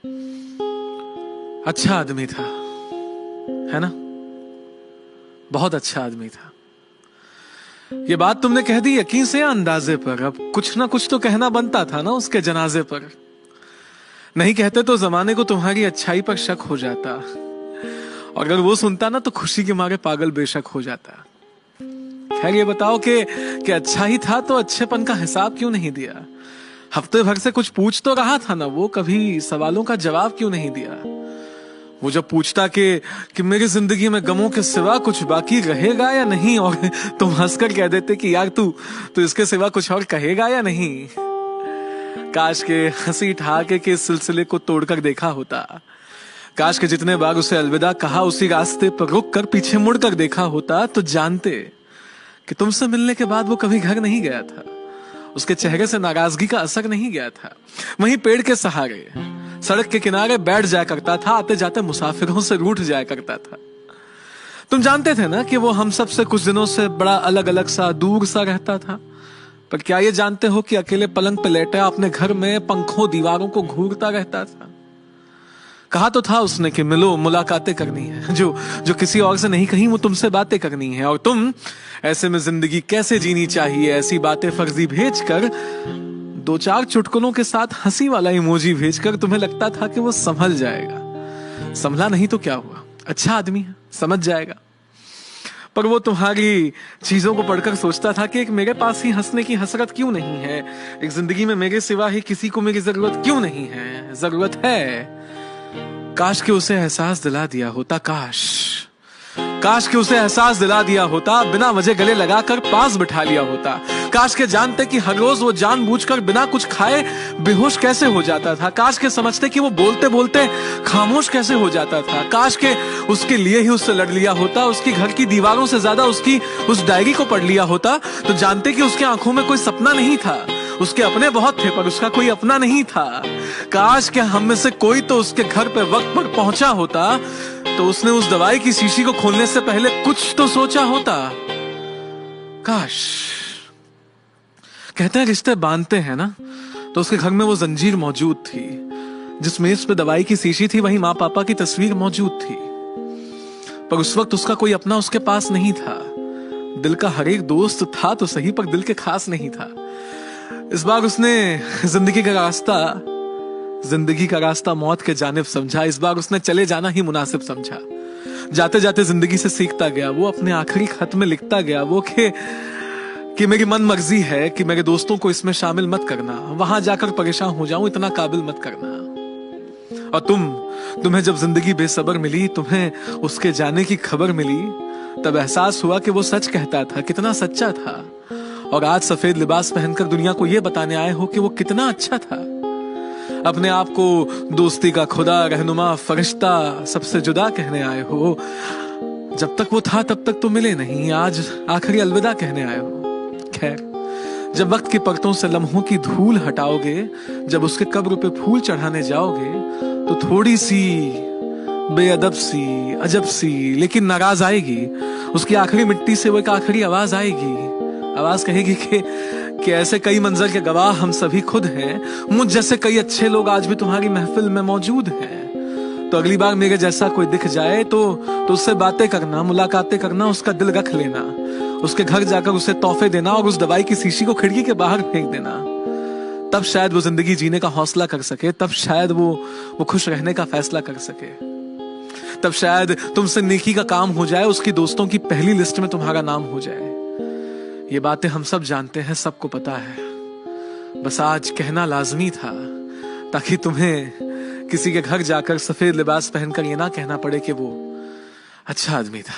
अच्छा आदमी था, है ना? बहुत अच्छा आदमी था। ये बात तुमने कह दी यकीन से या अंदाजे पर? अब कुछ ना कुछ तो कहना बनता था ना उसके जनाजे पर। नहीं कहते तो जमाने को तुम्हारी अच्छाई पर शक हो जाता, और अगर वो सुनता ना तो खुशी के मारे पागल बेशक हो जाता। खैर ये बताओ कि अच्छा ही था तो अच्छेपन का हिसाब क्यों नहीं दिया? हफ्ते भर से कुछ पूछ तो रहा था ना वो, कभी सवालों का जवाब क्यों नहीं दिया? वो जब पूछता कि मेरी जिंदगी में गमों के सिवा कुछ बाकी रहेगा या नहीं, और तुम हंसकर कह देते कि यार तू इसके सिवा कुछ और कहेगा या नहीं। काश के हंसी ठहाके के सिलसिले को तोड़कर देखा होता। काश के जितने बार उसे अलविदा कहा उसी रास्ते पर रुक कर पीछे मुड़कर देखा होता, तो जानते कि तुमसे मिलने के बाद वो कभी घर नहीं गया था। उसके चेहरे से नाराजगी का असर नहीं गया था। वहीं पेड़ के सहारे सड़क के किनारे बैठ जाया करता था, आते जाते मुसाफिरों से रूठ जाया करता था। तुम जानते थे ना कि वो हम सब से कुछ दिनों से बड़ा अलग अलग सा, दूर सा रहता था। पर क्या ये जानते हो कि अकेले पलंग पे लेटा अपने घर में पंखों दीवारों को घूरता रहता था? कहा तो था उसने कि मिलो, मुलाकातें करनी है, जो किसी और से नहीं कहीं वो तुमसे बातें करनी है। और तुम ऐसे में जिंदगी कैसे जीनी चाहिए ऐसी बातें फर्जी भेजकर, दो चार चुटकुलों के साथ हंसी वाला इमोजी भेजकर तुम्हें लगता था कि वो संभल जाएगा। संभला नहीं तो क्या हुआ, अच्छा आदमी है, समझ जाएगा। पर वो तुम्हारी चीजों को पढ़कर सोचता था कि एक मेरे पास ही हंसने की हसरत क्यों नहीं है, एक जिंदगी में मेरे सिवा ही किसी को मेरी जरूरत क्यों नहीं है? जरूरत है। काश के उसे एहसास दिला दिया होता, काश के उसे एहसास दिला दिया होता, बिना वजह गले लगाकर पास बिठा लिया होता। काश के जानते कि हर रोज वो जानबूझकर बिना कुछ खाए बेहोश कैसे हो जाता था। काश के समझते कि वो बोलते बोलते खामोश कैसे हो जाता था। काश के उसके लिए ही उससे लड़ लिया होता, उसकी घर की दीवारों से ज्यादा उसकी उस डायरी को पढ़ लिया होता, तो जानते कि उसके आंखों में कोई सपना नहीं था। उसके अपने बहुत थे पर उसका कोई अपना नहीं था। काश के हम में से कोई तो उसके घर पे वक्त पर पहुंचा होता, तो उसने उस दवाई की शीशी को खोलने से पहले कुछ तो सोचा होता। काश। कहते हैं रिश्ते बांधते हैं ना, तो उसके घर में वो जंजीर मौजूद थी। जिस मेज पे दवाई की शीशी थी वहीं माँ पापा की तस्वीर मौजूद थी। पर उस वक्त उसका कोई अपना उसके पास नहीं था। दिल का हर एक दोस्त था तो सही, पर दिल के खास नहीं था। इस बार उसने जिंदगी का रास्ता मौत के जानिब समझा। इस बार उसने चले जाना ही मुनासिब समझा। जाते जाते जिंदगी से सीखता गया वो, अपने आखिरी खत में लिखता गया वो कि मेरी मन मर्जी है कि मेरे दोस्तों को इसमें शामिल मत करना, वहां जाकर परेशान हो जाऊं, इतना काबिल मत करना। और तुम्हें जब जिंदगी बेसब्र मिली, तुम्हें उसके जाने की खबर मिली, तब एहसास हुआ कि वो सच कहता था, कितना सच्चा था। और आज सफेद लिबास पहनकर दुनिया को यह बताने आए हो कि वो कितना अच्छा था। अपने आप को दोस्ती का खुदा, रहनुमा, फरिश्ता सबसे जुदा कहने आए हो। जब तक वो था तब तक तो मिले नहीं, आज आखिरी अलविदा कहने आए हो। खैर, जब वक्त की परतों से लम्हों की धूल हटाओगे, जब उसके कब्र पे फूल चढ़ाने जाओगे, तो थोड़ी सी बेअदब सी, अजब सी लेकिन नाराज आएगी। उसकी आखिरी मिट्टी से वो एक आखिरी आवाज आएगी। आवाज कहेगी कि ऐसे कई मंजर के गवाह हम सभी खुद हैं। मुझ जैसे कई अच्छे लोग आज भी तुम्हारी महफिल में मौजूद हैं। तो अगली बार मेरे जैसा कोई दिख जाए तो उससे बातें करना, मुलाकातें करना, उसका दिल रख लेना, उसके घर जाकर उसे तोहफे देना और उस दवाई की शीशी को खिड़की के बाहर फेंक देना। तब शायद वो जिंदगी जीने का हौसला कर सके, तब शायद वो खुश रहने का फैसला कर सके, तब शायद तुमसे नेकी का काम हो जाए, उसकी दोस्तों की पहली लिस्ट में तुम्हारा नाम हो जाए। ये बातें हम सब जानते हैं, सबको पता है। बस आज कहना लाजमी था, ताकि तुम्हें किसी के घर जाकर सफेद लिबास पहनकर ये ना कहना पड़े कि वो अच्छा आदमी था।